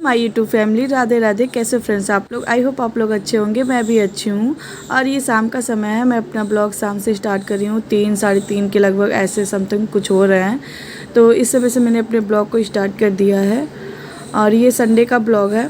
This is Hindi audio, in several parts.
My YouTube family, Radhe Radhe. कैसे फ्रेंड्स आप लोग? आई होप आप लोग अच्छे होंगे। मैं भी अच्छी हूँ। और ये शाम का समय है। मैं अपना ब्लॉग शाम से स्टार्ट कर रही हूँ। 3 साढ़े 3 के लगभग ऐसे समथिंग कुछ हो रहे हैं। तो इस समय से मैंने अपने ब्लॉग को स्टार्ट कर दिया है। और ये संडे का ब्लॉग है।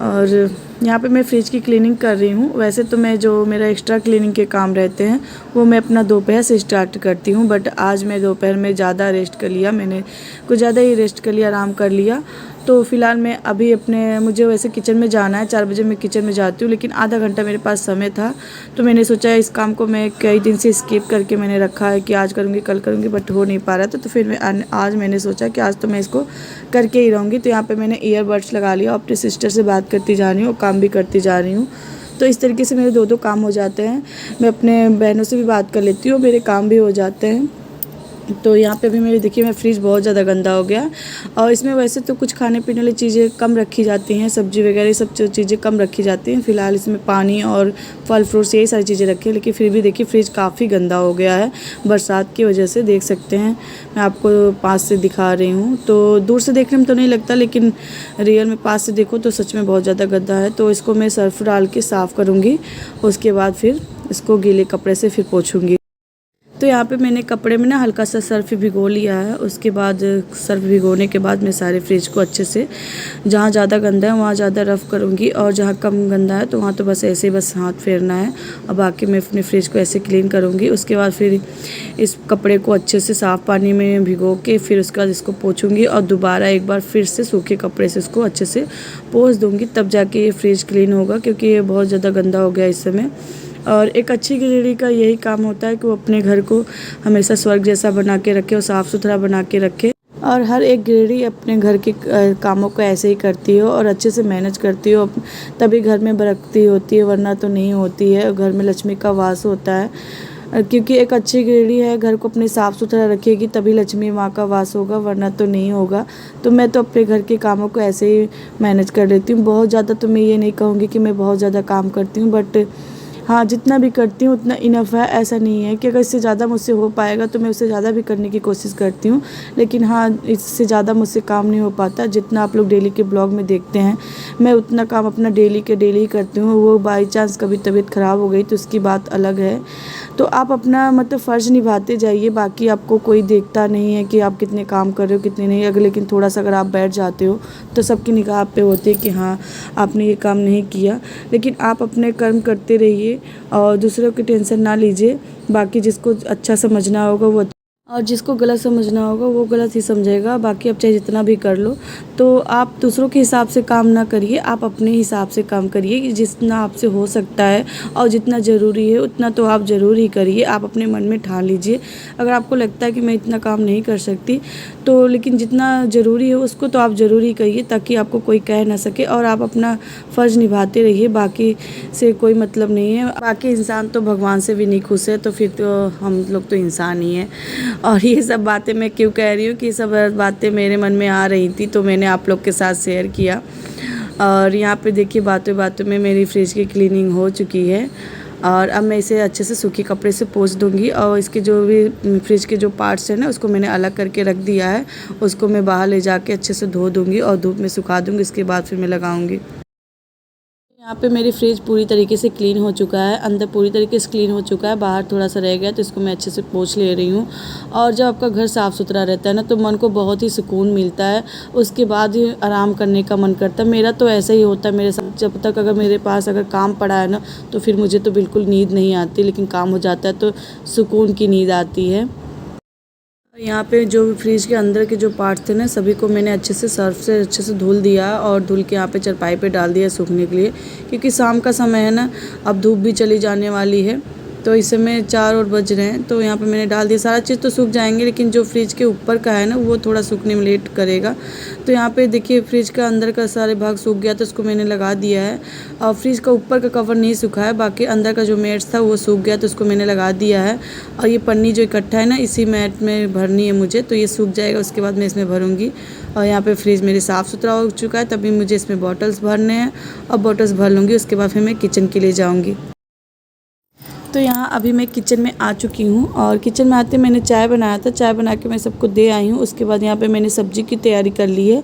और यहाँ पे मैं फ्रिज की क्लीनिंग कर रही हूँ। वैसे तो मैं जो मेरा एक्स्ट्रा क्लीनिंग के काम रहते हैं वो मैं अपना दोपहर से स्टार्ट करती हूँ। बट आज मैं दोपहर में ज़्यादा रेस्ट कर लिया। मैंने कुछ ज़्यादा ही रेस्ट कर लिया, आराम कर लिया। तो फ़िलहाल मैं अभी मुझे वैसे किचन में जाना है। 4 बजे मैं किचन में जाती हूँ, लेकिन आधा घंटा मेरे पास समय था। तो मैंने सोचा इस काम को मैं कई दिन से स्किप करके मैंने रखा है कि आज करूँगी कल करूँगी, बट हो नहीं पा रहा था। तो फिर आज मैंने सोचा कि आज तो मैं इसको करके ही रहूँगी। तो यहाँ पे मैंने ईयरबड्स लगा लिया, अपने सिस्टर से बात करती जा रही हूँ, काम भी करती जा रही हूँ। तो इस तरीके से मेरे दो काम हो जाते हैं। मैं अपने बहनों से भी बात कर लेती हूँ, मेरे काम भी हो जाते हैं। तो यहाँ पे भी मेरी देखिए मैं फ्रिज बहुत ज़्यादा गंदा हो गया। और इसमें वैसे तो कुछ खाने पीने वाली चीज़ें कम रखी जाती हैं, सब्जी वगैरह सब चीज़ें कम रखी जाती हैं। फ़िलहाल इसमें पानी और फल फ्रूट्स यही सारी चीज़ें रखी हैं, लेकिन फिर भी देखिए फ्रिज काफ़ी गंदा हो गया है बरसात की वजह से। देख सकते हैं, मैं आपको पास से दिखा रही हूँ। तो दूर से देखने में तो नहीं लगता, लेकिन रियल में पास से देखो तो सच में बहुत ज़्यादा गंदा है। तो इसको मैं सर्फ डाल के साफ़ करूँगी, उसके बाद फिर इसको गीले कपड़े से फिर पोंछूँगी। तो यहाँ पे मैंने कपड़े में ना हल्का सा सर्फ़ भिगो लिया है। उसके बाद सर्फ़ भिगोने के बाद मैं सारे फ्रिज को अच्छे से, जहाँ ज़्यादा गंदा है वहाँ ज़्यादा रफ़ करूँगी, और जहाँ कम गंदा है तो वहाँ तो बस ऐसे ही बस हाथ फेरना है। और बाकी मैं अपने फ्रिज को ऐसे क्लीन करूँगी। उसके बाद फिर इस कपड़े को अच्छे से साफ़ पानी में भिगो के फिर उसके बाद इसको पोंछूँगी, और दोबारा एक बार फिर से सूखे कपड़े से इसको अच्छे से पोंछ दूँगी, तब जाके ये फ्रिज क्लीन होगा, क्योंकि ये बहुत ज़्यादा गंदा हो गया इस समय। और एक अच्छी गृहिणी का यही काम होता है कि वो अपने घर को हमेशा स्वर्ग जैसा बना के रखे और साफ़ सुथरा बना के रखे। और हर एक गृहिणी अपने घर के कामों को ऐसे ही करती हो और अच्छे से मैनेज करती हो, तभी घर में बरकती होती है, वरना तो नहीं होती है। घर में लक्ष्मी का वास होता है, क्योंकि एक अच्छी गृहिणी है घर को अपने साफ़ सुथरा रखेगी तभी लक्ष्मी माँ का वास होगा, वरना तो नहीं होगा। तो मैं तो अपने घर के कामों को ऐसे ही मैनेज कर लेती हूँ। बहुत ज़्यादा तो मैं ये नहीं कहूँगी कि मैं बहुत ज़्यादा काम करती हूँ, बट हाँ, जितना भी करती हूँ उतना इनफ है। ऐसा नहीं है कि अगर इससे ज़्यादा मुझसे हो पाएगा तो मैं उससे ज़्यादा भी करने की कोशिश करती हूँ, लेकिन हाँ, इससे ज़्यादा मुझसे काम नहीं हो पाता। जितना आप लोग डेली के ब्लॉग में देखते हैं, मैं उतना काम अपना डेली के डेली ही करती हूँ। वो बाई चांस कभी तबीयत ख़राब हो गई तो उसकी बात अलग है। तो आप अपना मतलब फ़र्ज़ निभाते जाइए, बाकी आपको कोई देखता नहीं है कि आप कितने काम कर रहे हो कितने नहीं। अगर लेकिन थोड़ा सा अगर आप बैठ जाते हो तो सबकी निगाह आप पे होती है कि हाँ, आपने ये काम नहीं किया। लेकिन आप अपने कर्म करते रहिए और दूसरों की टेंशन ना लीजिए। बाकी जिसको अच्छा समझना होगा वो, और जिसको गलत समझना होगा वो गलत ही समझेगा। बाकी आप चाहे जितना भी कर लो, तो आप दूसरों के हिसाब से काम ना करिए, आप अपने हिसाब से काम करिए कि जितना आपसे हो सकता है और जितना ज़रूरी है उतना तो आप ज़रूर ही करिए। आप अपने मन में ठान लीजिए, अगर आपको लगता है कि मैं इतना काम नहीं कर सकती तो, लेकिन जितना ज़रूरी है उसको तो आप ज़रूर ही करिए, ताकि आपको कोई कह ना सके। और आप अपना फ़र्ज़ निभाते रहिए, बाकी से कोई मतलब नहीं है। बाकी इंसान तो भगवान से भी नहीं खुश है, तो फिर तो हम लोग तो इंसान ही हैं। और ये सब बातें मैं क्यों कह रही हूँ कि सब बातें मेरे मन में आ रही थी, तो मैंने आप लोग के साथ शेयर किया। और यहाँ पे देखिए बातों बातों में मेरी फ्रिज की क्लीनिंग हो चुकी है, और अब मैं इसे अच्छे से सूखे कपड़े से पोंछ दूँगी। और इसके जो भी फ्रिज के जो पार्ट्स हैं ना, उसको मैंने अलग करके रख दिया है। उसको मैं बाहर ले जाके अच्छे से धो दूँगी और धूप में सुखा दूँगी, उसके बाद फिर मैं लगाऊँगी। यहाँ पे मेरी फ्रिज पूरी तरीके से क्लीन हो चुका है, अंदर पूरी तरीके से क्लीन हो चुका है, बाहर थोड़ा सा रह गया तो इसको मैं अच्छे से पोंछ ले रही हूँ। और जब आपका घर साफ़ सुथरा रहता है ना, तो मन को बहुत ही सुकून मिलता है, उसके बाद ही आराम करने का मन करता है। मेरा तो ऐसा ही होता है मेरे साथ। जब तक अगर मेरे पास अगर काम पड़ा है ना, तो फिर मुझे तो बिल्कुल नींद नहीं आती, लेकिन काम हो जाता है तो सुकून की नींद आती है। यहाँ पे जो फ्रिज के अंदर के जो पार्ट्स थे ना, सभी को मैंने अच्छे से सर्फ से अच्छे से धुल दिया और धुल के यहाँ पे चारपाई पे डाल दिया सूखने के लिए, क्योंकि शाम का समय है ना, अब धूप भी चली जाने वाली है। तो इस समय 4 और बज रहे हैं, तो यहाँ पे मैंने डाल दिया। सारा चीज़ तो सूख जाएंगे, लेकिन जो फ्रिज के ऊपर का है ना, वो थोड़ा सूखने में लेट करेगा। तो यहाँ पे देखिए फ्रिज का अंदर का सारे भाग सूख गया, तो उसको मैंने लगा दिया है। और फ्रिज का ऊपर का कवर नहीं सूखा है, बाकी अंदर का जो मैट्स था वो सूख गया, तो उसको मैंने लगा दिया है। और ये पन्नी जो इकट्ठा है ना, इसी मैट में भरनी है मुझे, तो ये सूख जाएगा, उसके बाद मैं इसमें भरूँगी। और यहाँ पे फ्रिज मेरी साफ़ सुथरा हो चुका है, तभी मुझे इसमें बॉटल्स भरने हैं, और बॉटल्स भर लूँगी, उसके बाद फिर मैं किचन के लिए जाऊँगी। तो यहाँ अभी मैं किचन में आ चुकी हूँ और किचन में आते मैंने चाय बनाया था। चाय बना के मैं सबको दे आई हूँ। उसके बाद यहाँ पे मैंने सब्ज़ी की तैयारी कर ली है।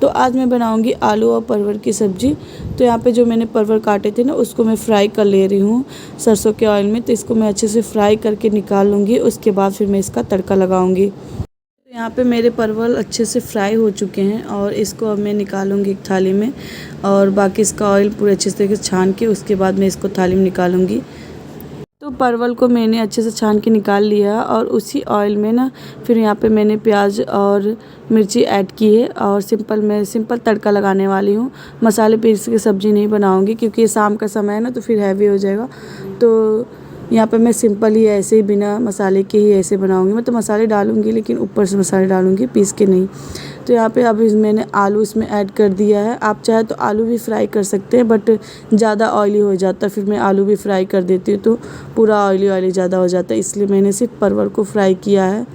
तो आज मैं बनाऊँगी आलू और परवल की सब्ज़ी। तो यहाँ पे जो मैंने परवल काटे थे ना, उसको मैं फ्राई कर ले रही हूँ सरसों के ऑयल में। तो इसको मैं अच्छे से फ्राई करके निकाल लूँगी। उसके बाद फिर मैं इसका तड़का लगाऊँगी। यहाँ पे मेरे परवल अच्छे से फ्राई हो चुके हैं और इसको अब मैं निकालूंगी एक थाली में। और बाकी इसका ऑयल पूरे अच्छे से छान के उसके बाद मैं इसको थाली में निकालूंगी। तो परवल को मैंने अच्छे से छान के निकाल लिया और उसी ऑयल में ना फिर यहाँ पे मैंने प्याज और मिर्ची ऐड की है और सिंपल तड़का लगाने वाली हूँ। मसाले पीस के सब्ज़ी नहीं बनाऊँगी क्योंकि ये शाम का समय है ना, तो फिर हैवी हो जाएगा। तो यहाँ पे मैं सिंपल ही ऐसे ही बिना मसाले के ही ऐसे बनाऊँगी। मैं तो मसाले डालूँगी लेकिन ऊपर से मसाले डालूँगी, पीस के नहीं। तो यहाँ पे अभी मैंने आलू इसमें ऐड कर दिया है। आप चाहे तो आलू भी फ्राई कर सकते हैं, बट ज़्यादा ऑयली हो जाता है। फिर मैं आलू भी फ्राई कर देती हूँ तो पूरा ऑयली ज़्यादा हो जाता है, इसलिए मैंने सिर्फ परवल को फ्राई किया है।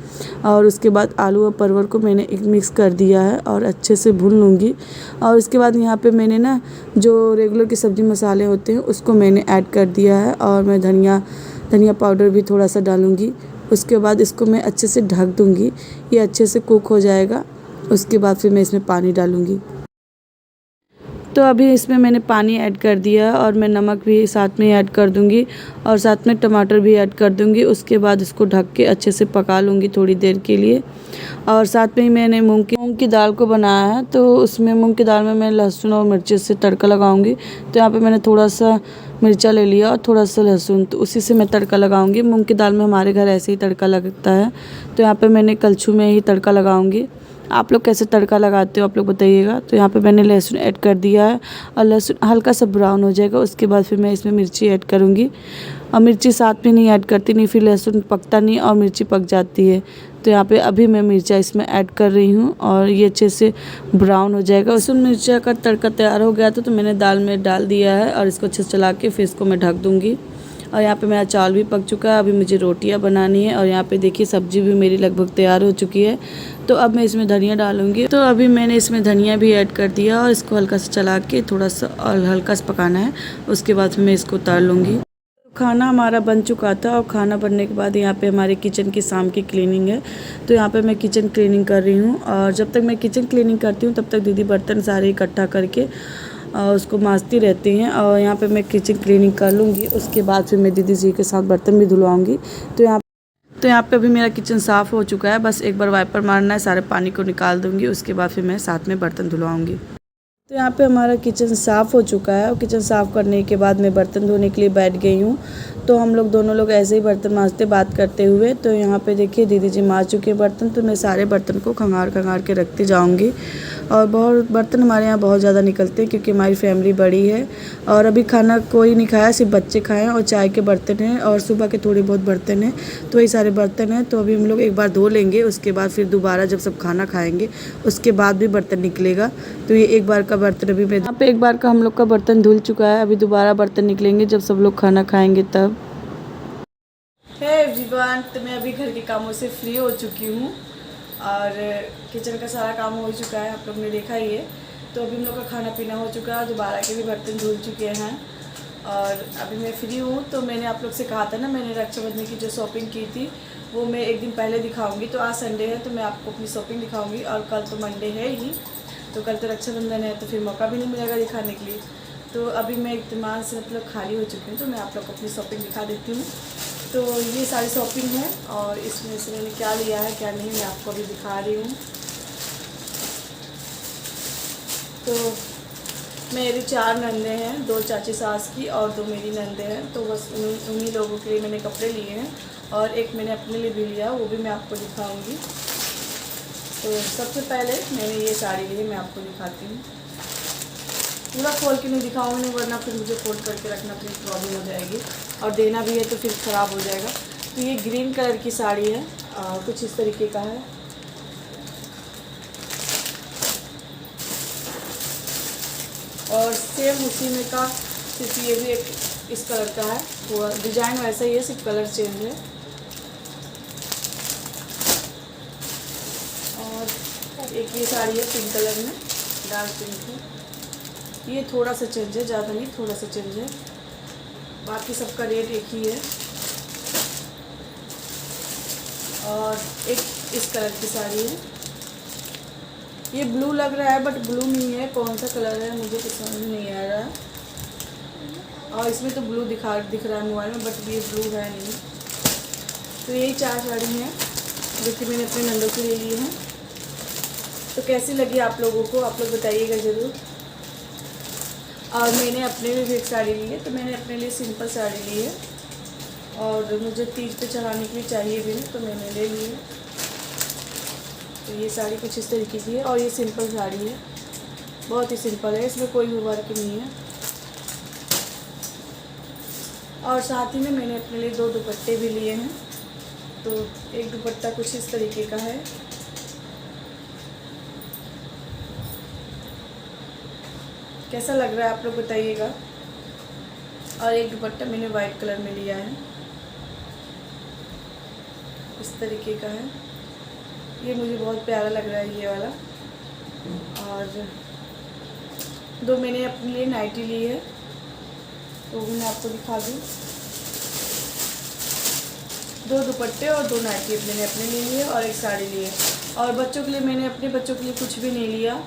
और उसके बाद आलू और परवल को मैंने एक मिक्स कर दिया है और अच्छे से भून लूँगी। और उसके बाद यहाँ पे मैंने ना जो रेगुलर के सब्ज़ी मसाले होते हैं उसको मैंने ऐड कर दिया है और मैं धनिया पाउडर भी थोड़ा सा डालूँगी। उसके बाद इसको मैं अच्छे से ढक दूँगी। ये अच्छे से कुक हो जाएगा। उसके बाद फिर मैं इसमें पानी डालूँगी। तो अभी इसमें मैंने पानी ऐड कर दिया और मैं नमक भी साथ में ऐड कर दूंगी और साथ में टमाटर भी ऐड कर दूंगी। उसके बाद इसको ढक के अच्छे से पका लूँगी थोड़ी देर के लिए। और साथ में ही मैंने मूंग की दाल को बनाया है। तो उसमें मूंग की दाल में मैं लहसुन और मिर्ची से तड़का लगाऊंगी। तो यहाँ पे मैंने थोड़ा सा मिर्चा ले लिया और थोड़ा सा लहसुन, तो उसी से मैं तड़का लगाऊंगी। मूंग की दाल में हमारे घर ऐसे ही तड़का लगता है। तो यहाँ पे मैंने कलछू में ही तड़का लगाऊंगी। आप लोग कैसे तड़का लगाते हो आप लोग बताइएगा। तो यहाँ पे मैंने लहसुन ऐड कर दिया है और लहसुन हल्का सा ब्राउन हो जाएगा। उसके बाद फिर मैं इसमें मिर्ची ऐड करूँगी। और मिर्ची साथ में नहीं ऐड करती, नहीं फिर लहसुन पकता नहीं और मिर्ची पक जाती है। तो यहाँ पे अभी मैं मिर्चा इसमें ऐड कर रही हूँ और ये अच्छे से ब्राउन हो जाएगा। लहसुन मिर्चा का तड़का तैयार हो गया था तो मैंने दाल में डाल दिया है और इसको अच्छे से चला के फिर इसको मैं ढक दूँगी। और यहाँ पे मेरा चावल भी पक चुका है। अभी मुझे रोटियाँ बनानी है और यहाँ पे देखिए सब्ज़ी भी मेरी लगभग तैयार हो चुकी है। तो अब मैं इसमें धनिया डालूँगी। तो अभी मैंने इसमें धनिया भी ऐड कर दिया और इसको हल्का सा चला के थोड़ा सा और हल्का सा पकाना है। उसके बाद मैं इसको उतार लूँगी। खाना हमारा बन चुका था और खाना बनने के बाद यहाँ पे हमारे किचन की शाम की क्लीनिंग है। तो यहाँ पे मैं किचन क्लीनिंग कर रही हूँ और जब तक मैं किचन क्लीनिंग करती हूँ तब तक दीदी बर्तन सारे इकट्ठा करके उसको मांजती रहती हैं। और यहाँ पे मैं किचन क्लीनिंग कर लूँगी। उसके बाद फिर मैं दीदी जी के साथ बर्तन भी धुलवाऊँगी। तो यहाँ पे अभी मेरा किचन साफ़ हो चुका है। बस एक बार वाइपर मारना है, सारे पानी को निकाल दूँगी। उसके बाद फिर मैं साथ में बर्तन धुलवाऊँगी। तो यहाँ पे हमारा किचन साफ़ हो चुका है और किचन साफ़ करने के बाद मैं बर्तन धोने के लिए बैठ गई हूँ। तो हम लोग दोनों लोग ऐसे ही बर्तन मांजते बात करते हुए। तो यहाँ पे देखिए दीदी जी मांज चुके हैं बर्तन। तो मैं सारे बर्तन को खंगार के रखती जाऊँगी। और बहुत बर्तन हमारे यहाँ बहुत ज़्यादा निकलते हैं क्योंकि हमारी फैमिली बड़ी है। और अभी खाना कोई नहीं खाया, सिर्फ बच्चे खाए और चाय के बर्तन हैं और सुबह के थोड़े बहुत बर्तन हैं। तो वही सारे बर्तन हैं। तो अभी हम लोग एक बार धो लेंगे। उसके बाद फिर दोबारा जब सब खाना खाएँगे उसके बाद भी बर्तन निकलेगा। तो ये एक बार का बर्तन अभी मैं यहाँ पे एक बार का हम लोग का बर्तन धुल चुका है। अभी दोबारा बर्तन निकलेंगे जब सब लोग खाना खाएंगे तब। एवरीवन, तो मैं अभी घर के कामों से फ्री हो चुकी हूँ और किचन का सारा काम हो चुका है, आप लोग ने देखा ही है। तो अभी हम लोग का खाना पीना हो चुका है, दोबारा के भी बर्तन धुल चुके हैं और अभी मैं फ्री हूँ। तो मैंने आप लोग से कहा था ना, मैंने रक्षाबंधन की जो शॉपिंग की थी वो मैं एक दिन पहले दिखाऊंगी। तो आज संडे है तो मैं आपको अपनी शॉपिंग दिखाऊंगी और कल तो मंडे है ही, तो कल तो रक्षाबंधन है तो फिर मौका भी नहीं मिलेगा दिखाने के लिए। तो अभी मैं इत्तेमान से मतलब खाली हो चुकी हूँ तो मैं आप लोग को अपनी शॉपिंग दिखा देती हूँ। तो ये सारी शॉपिंग है और इसमें से मैंने क्या लिया है क्या नहीं मैं आपको अभी दिखा रही हूँ। तो मेरी 4 नंदे हैं, 2 चाची सास की और 2 मेरी नंदे हैं। तो बस उन्हीं लोगों के लिए मैंने कपड़े लिए हैं और एक मैंने अपने लिए भी लिया, वो भी मैं आपको दिखाऊंगी। तो सबसे पहले मैंने ये साड़ी ली, मैं आपको दिखाती हूँ। पूरा खोल के नहीं दिखाऊंगी वरना फिर मुझे फोल्ड करके रखना फिर प्रॉब्लम हो जाएगी और देना भी है तो फिर ख़राब हो जाएगा। तो ये ग्रीन कलर की साड़ी है, कुछ इस तरीके का है। और सेम उसी में का सिर्फ ये भी एक इस कलर का है, पूरा डिजाइन वैसा ही है, सिर्फ कलर चेंज है। और एक ये साड़ी है पिंक कलर में, डार्क पिंक है। ये थोड़ा सा चेंज है, ज़्यादा नहीं, थोड़ा सा चेंज है। बाकी सबका रेट एक ही है। और एक इस कलर की साड़ी है। ये ब्लू लग रहा है बट ब्लू नहीं है, कौन सा कलर है मुझे कुछ समझ नहीं आ रहा। और इसमें तो ब्लू दिख रहा है मोबाइल में, बट ये ब्लू है नहीं। तो यही 4 साड़ी हैं जो कि मैंने अपने नंदों के लिए ली हैं। तो कैसी लगी आप लोगों को, आप लोग बताइएगा ज़रूर। और मैंने अपने लिए भी एक साड़ी ली है, तो मैंने अपने लिए सिंपल साड़ी ली है और मुझे तीज पे चढ़ाने के लिए चाहिए भी नहीं, तो मैंने ले ली है। तो ये साड़ी कुछ इस तरीके की है और ये सिंपल साड़ी है, बहुत ही सिंपल है, इसमें कोई भी वर्क नहीं है। और साथ ही में मैंने अपने लिए 2 दुपट्टे भी लिए हैं। तो एक दुपट्टा कुछ इस तरीके का है, कैसा लग रहा है आप लोग बताइएगा। और एक दुपट्टा मैंने वाइट कलर में लिया है, इस तरीके का है, ये मुझे बहुत प्यारा लग रहा है ये वाला। और 2 मैंने अपने लिए नाइटी ली है, तो वो मैं आपको दिखा दूँ। 2 दुपट्टे और 2 नाइटी मैंने अपने लिए लिए और एक साड़ी ली है। और बच्चों के लिए मैंने अपने बच्चों के लिए कुछ भी नहीं लिया।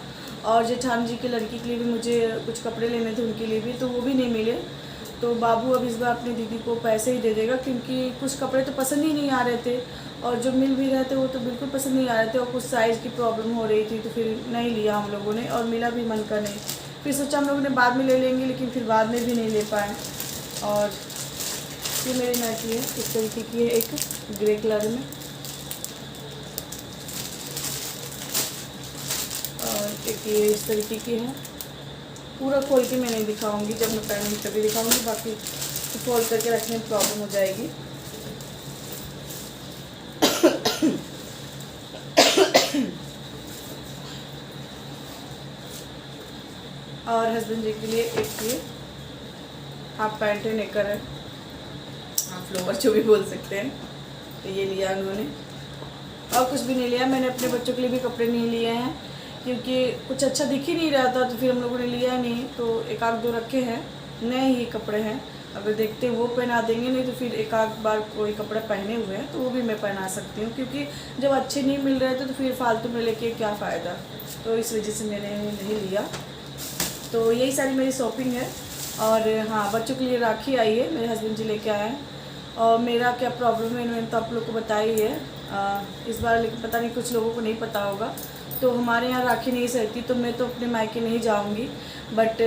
और जेठानी जी की लड़की के लिए भी मुझे कुछ कपड़े लेने थे, उनके लिए भी, तो वो भी नहीं मिले। तो बाबू अब इस बार अपनी दीदी को पैसे ही दे देगा, क्योंकि कुछ कपड़े तो पसंद ही नहीं आ रहे थे और जो मिल भी रहे थे वो तो बिल्कुल पसंद नहीं आ रहे थे और कुछ साइज़ की प्रॉब्लम हो रही थी, तो फिर नहीं लिया हम लोगों ने और मिला भी मन का नहीं। फिर सोचा हम लोगों ने बाद में ले लेंगे, लेकिन फिर बाद में भी नहीं ले पाए। और ये मेरी नाइटी है, इस तरीके की है, एक ग्रे कलर में और एक ये इस तरीके की है। पूरा खोल के मैं नहीं दिखाऊंगी, जब मैं पहनूंगी तभी दिखाऊंगी, बाकी तो फोल्ड करके रखने में प्रॉब्लम हो जाएगी। और हस्बैंड जी के लिए एक ये हाफ पैंट है, नेकर है, हाफ लोअर जो भी बोल सकते हैं, तो ये लिया उन्होंने। और कुछ भी नहीं लिया, मैंने अपने बच्चों के लिए भी कपड़े नहीं लिए हैं, क्योंकि कुछ अच्छा दिख ही नहीं रहा था, तो फिर हम लोगों ने लिया नहीं। तो एक आध 2 रखे हैं, नए ही कपड़े हैं, अगर देखते हैं वो पहना देंगे, नहीं तो फिर एक आध बार कोई कपड़ा पहने हुए हैं तो वो भी मैं पहना सकती हूँ, क्योंकि जब अच्छे नहीं मिल रहे थे तो फिर फालतू में लेके क्या फ़ायदा। तो इस वजह से मैंने नहीं लिया। तो यही सारी मेरी शॉपिंग है। और हाँ, बच्चों के लिए राखी आई है, मेरे हस्बैंड जी लेके आए हैं। और मेरा क्या प्रॉब्लम है मैंने तो आप लोग को बताया ही है इस बार, लेकिन पता नहीं कुछ लोगों को नहीं पता होगा। तो हमारे यहाँ राखी नहीं सहती, तो मैं तो अपने मायके नहीं जाऊँगी, बट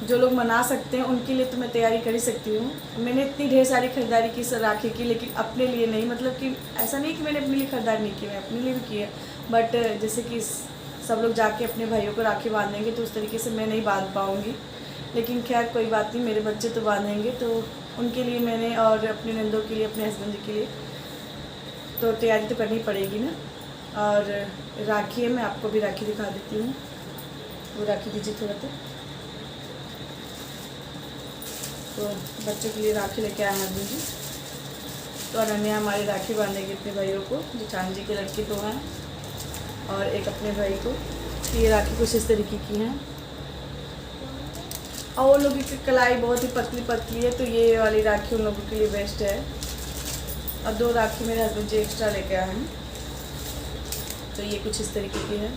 जो लोग मना सकते हैं उनके लिए तो मैं तैयारी कर ही सकती हूँ। मैंने इतनी ढेर सारी ख़रीदारी की राखी की, लेकिन अपने लिए नहीं, मतलब कि ऐसा नहीं कि मैंने अपने लिए ख़रीदारी नहीं की, मैं अपने लिए भी की है, बट जैसे कि सब लोग जाके अपने भाइयों को राखी बांधेंगे तो उस तरीके से मैं नहीं बांध पाऊँगी। लेकिन खैर कोई बात नहीं, मेरे बच्चे तो बांधेंगे, तो उनके लिए मैंने और अपने नंदों के लिए, अपने हस्बैंड के लिए तो तैयारी तो करनी पड़ेगी ना। और राखी है, मैं आपको भी राखी दिखा देती हूँ। वो राखी दीजिए थोड़ा। तो बच्चों के लिए राखी लेके आए हैं जी। तो अनन्या हमारी राखी बांधेगी अपने भाइयों को, जो चांद जी के लड़के 2 हैं और एक अपने भाई को। ये राखी कुछ इस तरीके की हैं और वो लोगों की कलाई बहुत ही पतली पतली है, तो ये वाली राखी उन लोगों के लिए बेस्ट है। और 2 राखी मेरे हस्बैंड जी एक्स्ट्रा लेके आए हैं, तो ये कुछ इस तरीके की है।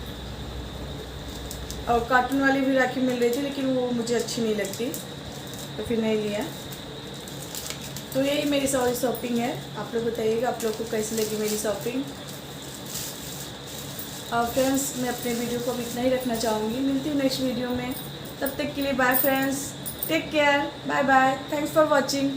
और कार्टून वाली भी राखी मिल रही थी, लेकिन वो मुझे अच्छी नहीं लगती, तो फिर नहीं लिया। तो यही मेरी सारी शॉपिंग है। आप लोग बताइएगा आप लोग को कैसी लगी मेरी शॉपिंग। और फ्रेंड्स, मैं अपने वीडियो को अब इतना ही रखना चाहूँगी। मिलती हूँ नेक्स्ट वीडियो में, तब तक के लिए bye friends, take care, bye bye, thanks for watching.